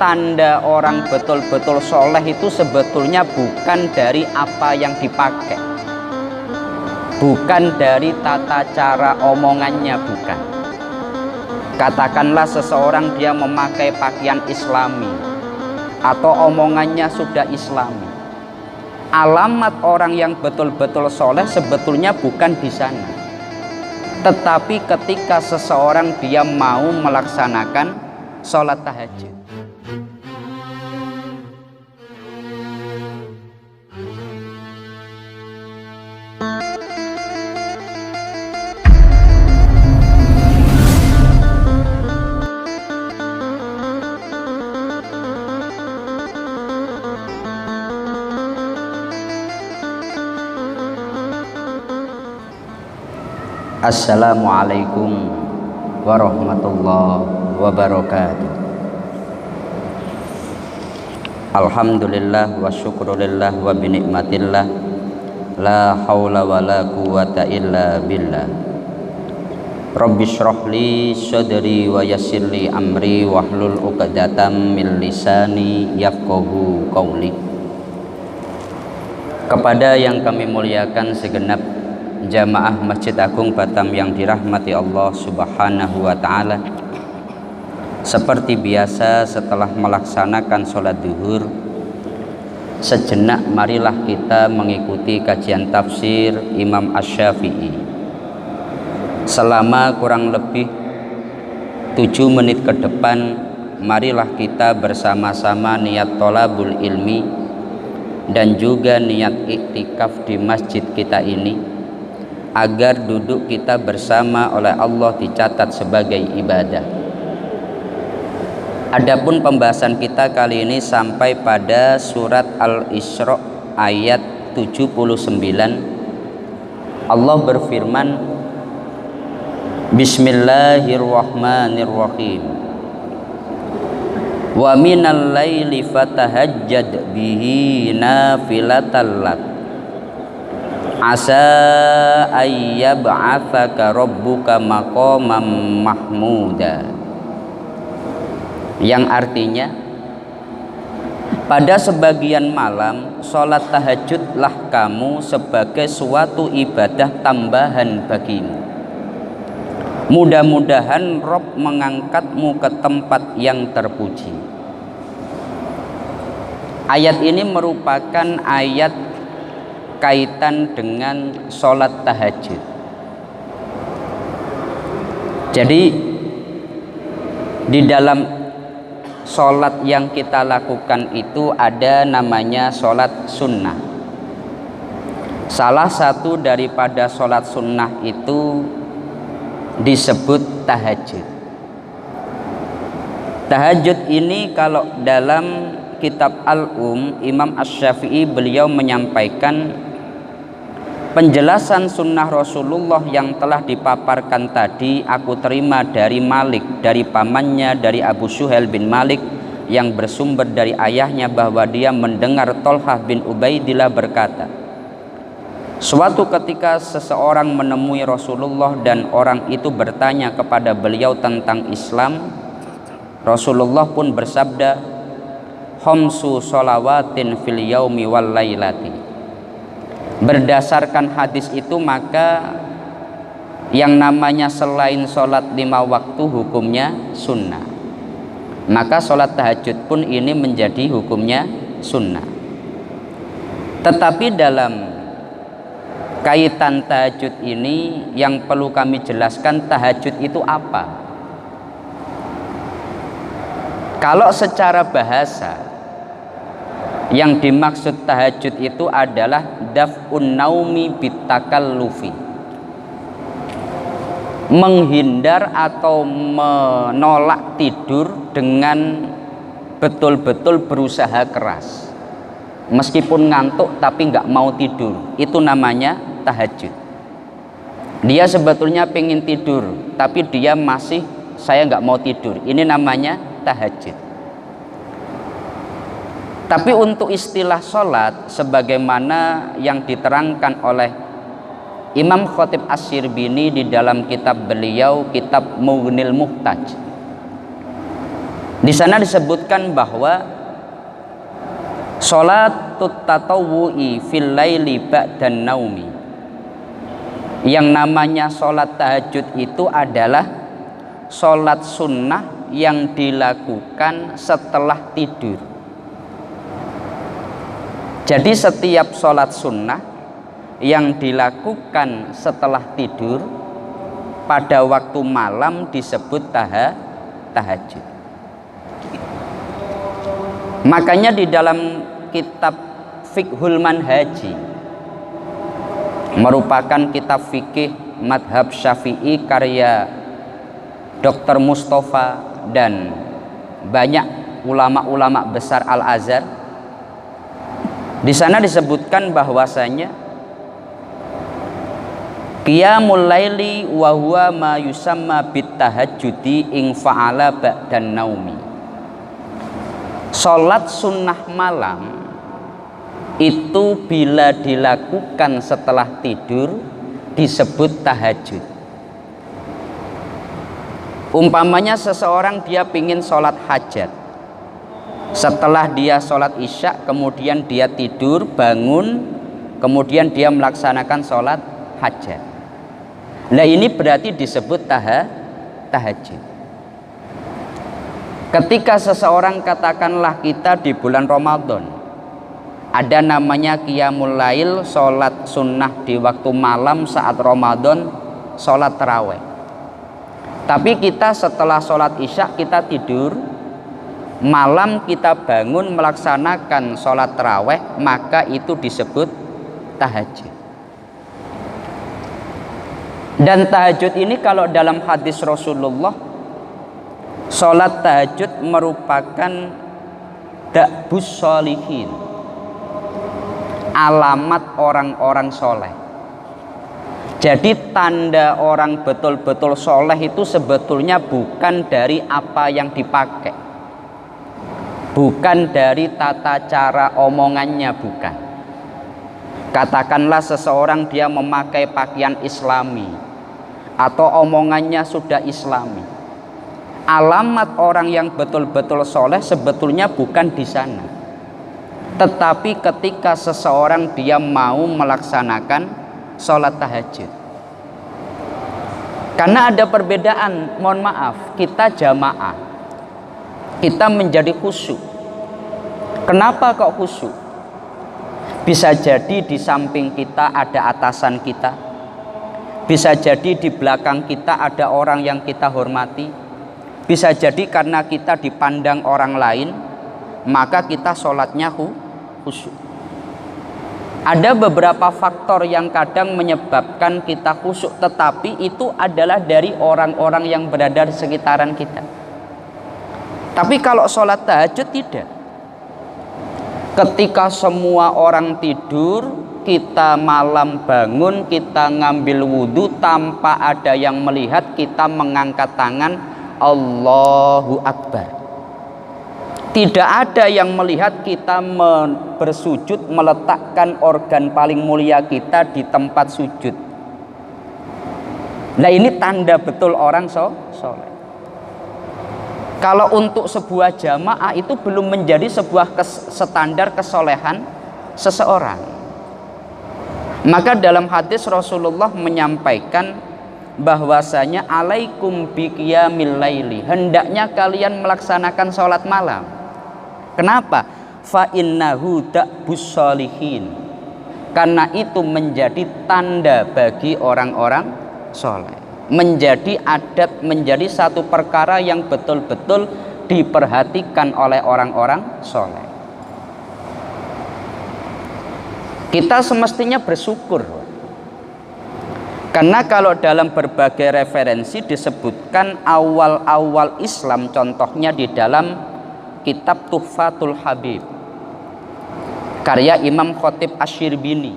tanda orang betul-betul soleh itu sebetulnya bukan dari apa yang dipakai, bukan dari tata cara omongannya, bukan. Katakanlah seseorang dia memakai pakaian islami atau omongannya sudah islami. Alamat orang yang betul-betul soleh sebetulnya bukan di sana, tetapi ketika seseorang dia mau melaksanakan sholat tahajud. Assalamualaikum warahmatullahi wabarakatuh. Alhamdulillah wa syukrulillah wa binikmatillah, la hawla wa la quwata illa billah. Rabbi syrahli sadri wa yassirli amri wahlul uqdatam min lisani yafqahu qawli. Kepada yang kami muliakan segenap jamaah Masjid Agung Batam yang dirahmati Allah Subhanahu wa Ta'ala, seperti biasa setelah melaksanakan sholat duhur, sejenak marilah kita mengikuti kajian tafsir Imam Asy-Syafi'i selama kurang lebih 7 menit ke depan. Marilah kita bersama-sama niat thalabul ilmi dan juga niat iktikaf di masjid kita ini, agar duduk kita bersama oleh Allah dicatat sebagai ibadah. Adapun pembahasan kita kali ini sampai pada surat Al-Isra ayat 79. Allah berfirman, Bismillahirrahmanirrahim. Wa minal laili fatahajjad bihi nafilatan lak asa ayyab'atsaka rabbuka maqaman mahmuda, yang artinya pada sebagian malam sholat tahajudlah kamu sebagai suatu ibadah tambahan bagimu, mudah-mudahan Rabb mengangkatmu ke tempat yang terpuji. Ayat ini merupakan ayat kaitan dengan sholat tahajud. Jadi di dalam sholat yang kita lakukan itu ada namanya sholat sunnah. Salah satu daripada sholat sunnah itu disebut tahajud. Tahajud ini kalau dalam kitab Imam Asy-Syafi'i beliau menyampaikan penjelasan sunnah Rasulullah yang telah dipaparkan tadi aku terima dari Malik, dari pamannya, dari Abu Suhail bin Malik, yang bersumber dari ayahnya bahwa dia mendengar Thalhah bin Ubaidillah berkata, suatu ketika seseorang menemui Rasulullah dan orang itu bertanya kepada beliau tentang Islam. Rasulullah pun bersabda, khamsu sholawatin fil yaumi wal lailati. Berdasarkan hadis itu maka yang namanya selain sholat 5 waktu hukumnya sunnah, maka sholat tahajud pun ini menjadi hukumnya sunnah. Tetapi dalam kaitan tahajud ini yang perlu kami jelaskan, tahajud itu apa? Kalau secara bahasa yang dimaksud tahajud itu adalah daf'un naumi bitakallufi, menghindar atau menolak tidur dengan betul-betul berusaha keras, meskipun ngantuk tapi nggak mau tidur. Itu namanya tahajud. Dia sebetulnya pengen tidur tapi dia masih saya nggak mau tidur. Ini namanya tahajud. Tapi untuk istilah sholat sebagaimana yang diterangkan oleh Imam Khatib Asy-Syirbini di dalam kitab beliau, kitab Mughnil Muhtaj, Di sana disebutkan bahwa sholatut tatawwu'i fil laili ba'dan naumi, yang namanya sholat tahajud itu adalah sholat sunnah yang dilakukan setelah tidur. Jadi setiap sholat sunnah yang dilakukan setelah tidur pada waktu malam disebut tahajud. Makanya di dalam kitab Fiqhul Manhaji, merupakan kitab fikih madhab Syafi'i karya Dr. Mustafa dan banyak ulama-ulama besar Al-Azhar, di sana disebutkan bahwasanya qiyamul laili wa huwa ma yusamma bit tahajjudi ing fa'ala ba'dan naumi. Salat sunnah malam itu bila dilakukan setelah tidur disebut tahajud. Umpamanya seseorang dia pingin sholat hajat, setelah dia sholat isya kemudian dia tidur bangun, kemudian dia melaksanakan sholat hajat. Nah ini berarti disebut tahajud. Ketika seseorang, katakanlah kita di bulan Ramadan, ada namanya qiyamul lail, sholat sunnah di waktu malam saat Ramadan, sholat taraweh. Tapi kita setelah sholat isya kita tidur, malam kita bangun melaksanakan sholat taraweh, maka itu disebut tahajud. Dan tahajud ini kalau dalam hadis Rasulullah, sholat tahajud merupakan da'bus sholihin, alamat orang-orang soleh. Jadi tanda orang betul-betul soleh itu sebetulnya bukan dari apa yang dipakai, bukan dari tata cara omongannya, bukan. Katakanlah seseorang dia memakai pakaian islami atau omongannya sudah islami. Alamat orang yang betul-betul soleh sebetulnya bukan di sana, tetapi ketika seseorang dia mau melaksanakan sholat tahajud. Karena ada perbedaan, mohon maaf, kita jamaah, kita menjadi khusyuk. Kenapa kok khusyuk? Bisa jadi di samping kita ada atasan kita, bisa jadi di belakang kita ada orang yang kita hormati, bisa jadi karena kita dipandang orang lain, maka kita sholatnya khusyuk. Ada beberapa faktor yang kadang menyebabkan kita khusyuk, tetapi itu adalah dari orang-orang yang berada di sekitaran kita. Tapi kalau sholat tahajud tidak. Ketika semua orang tidur, kita malam bangun, kita ngambil wudhu tanpa ada yang melihat, kita mengangkat tangan Allahu Akbar. Tidak ada yang melihat kita bersujud, meletakkan organ paling mulia kita di tempat sujud. Nah ini tanda betul orang soleh. Kalau untuk sebuah jamaah itu belum menjadi sebuah standar kesolehan seseorang. Maka dalam hadis Rasulullah menyampaikan bahwasanya alaikum biqiyamil laili, hendaknya kalian melaksanakan sholat malam. Kenapa? Fa innahu da'bus sholihin, karena itu menjadi tanda bagi orang-orang soleh, menjadi adat, menjadi satu perkara yang betul-betul diperhatikan oleh orang-orang soleh. Kita semestinya bersyukur, karena kalau dalam berbagai referensi disebutkan awal-awal Islam, contohnya di dalam kitab Tuhfatul Habib karya Imam Khatib Asy-Syirbini.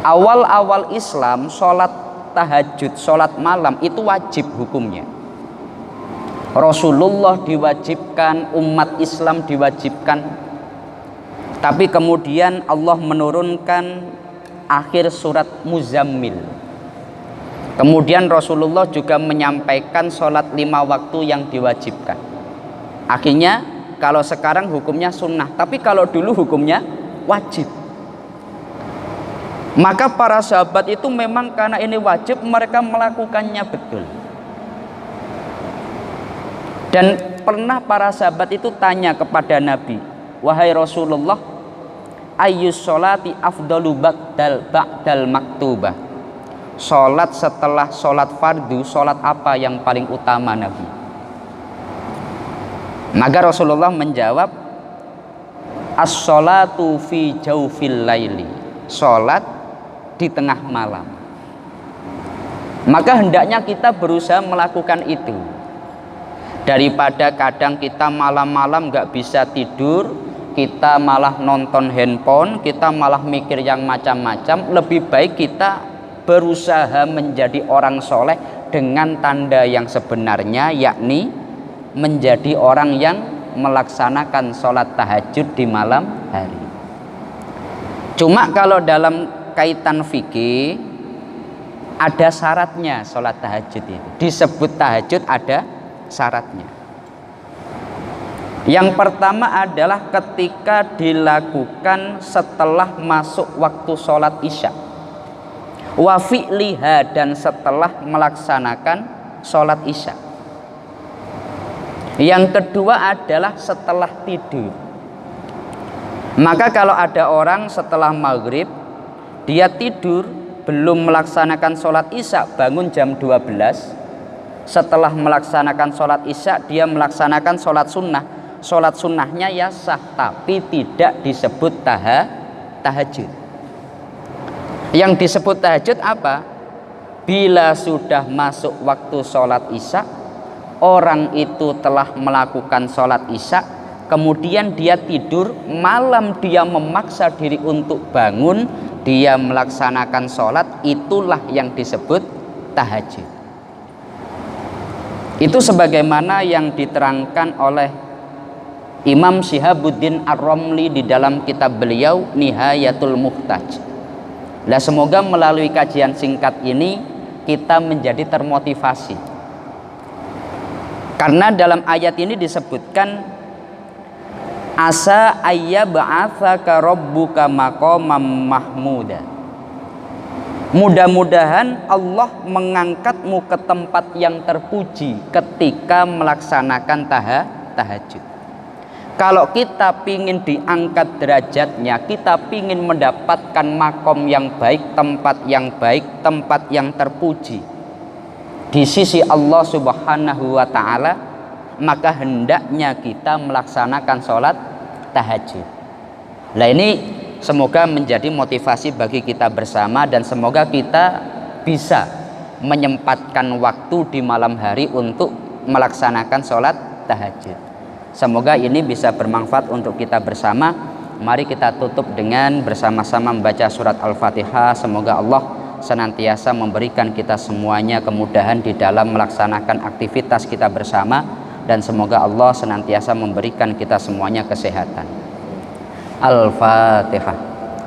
Awal-awal Islam sholat tahajud, sholat malam itu wajib hukumnya. Rasulullah diwajibkan, umat Islam diwajibkan. Tapi kemudian Allah menurunkan akhir surat Muzammil. Kemudian Rasulullah juga menyampaikan sholat 5 waktu yang diwajibkan. Akhirnya kalau sekarang hukumnya sunnah, tapi kalau dulu hukumnya wajib. Maka para sahabat itu memang karena ini wajib, mereka melakukannya betul. Dan pernah para sahabat itu tanya kepada Nabi, wahai Rasulullah, ayyus sholati afdalu ba'dal maktubah. Sholat setelah sholat fardu, sholat apa yang paling utama Nabi? Maka Rasulullah menjawab, as-sholatu fi jawfil laili. Sholat di tengah malam. Maka hendaknya kita berusaha melakukan itu. Daripada kadang kita malam-malam gak bisa tidur, kita malah nonton handphone, kita malah mikir yang macam-macam. Lebih baik kita berusaha menjadi orang soleh dengan tanda yang sebenarnya, yakni menjadi orang yang melaksanakan sholat tahajud di malam hari. Cuma kalau dalam kaitan fikih ada syaratnya sholat tahajud itu. Disebut tahajud ada syaratnya. Yang pertama adalah ketika dilakukan setelah masuk waktu sholat isya, wa fi'liha, dan setelah melaksanakan sholat isya. Yang kedua adalah setelah tidur. Maka kalau ada orang setelah maghrib dia tidur belum melaksanakan sholat isya, bangun jam 12, setelah melaksanakan sholat isya dia melaksanakan sholat sunnah. Sholat sunnahnya ya sah, tapi tidak disebut tahajud. Yang disebut tahajud apa? Bila sudah masuk waktu sholat isya, orang itu telah melakukan sholat isya, kemudian dia tidur, malam dia memaksa diri untuk bangun, dia melaksanakan sholat, itulah yang disebut tahajud. Itu sebagaimana yang diterangkan oleh Imam Syihabuddin Ar-Romli di dalam kitab beliau Nihayatul Muhtaj. Nah, semoga melalui kajian singkat ini kita menjadi termotivasi. Karena dalam ayat ini disebutkan asa ayyab'atsaka rabbuka maqamam mahmuda. Mudah-mudahan Allah mengangkatmu ke tempat yang terpuji ketika melaksanakan tahajud. Kalau kita pingin diangkat derajatnya, kita pingin mendapatkan makom yang baik, tempat yang terpuji di sisi Allah Subhanahu wa ta'ala, maka hendaknya kita melaksanakan sholat tahajud. Nah, ini semoga menjadi motivasi bagi kita bersama, dan semoga kita bisa menyempatkan waktu di malam hari untuk melaksanakan sholat tahajud. Semoga ini bisa bermanfaat untuk kita bersama. Mari kita tutup dengan bersama-sama membaca surat Al-Fatihah. Semoga Allah senantiasa memberikan kita semuanya kemudahan di dalam melaksanakan aktivitas kita bersama, dan semoga Allah senantiasa memberikan kita semuanya kesehatan. Al-Fatihah.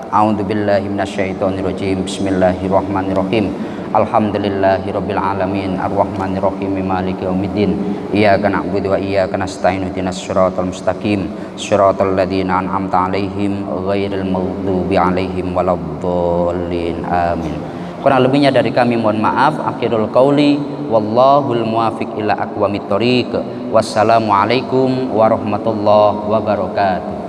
A'udzubillahi minasyaitonirrajim. Bismillahirrahmanirrahim. Alhamdulillahirabbil alamin arrahmanirrahim maliki yaumiddin. Iyyaka na'budu wa iyyaka nasta'in ihdinas siratal mustaqim siratal ladzina an'amta 'alaihim ghairil maghdubi 'alaihim waladdallin. Amin. Kurang lebihnya dari kami mohon maaf. Akhirul qauli wallahul muwaffiq ila aqwamit thoriq. Wassalamualaikum warahmatullahi wabarakatuh.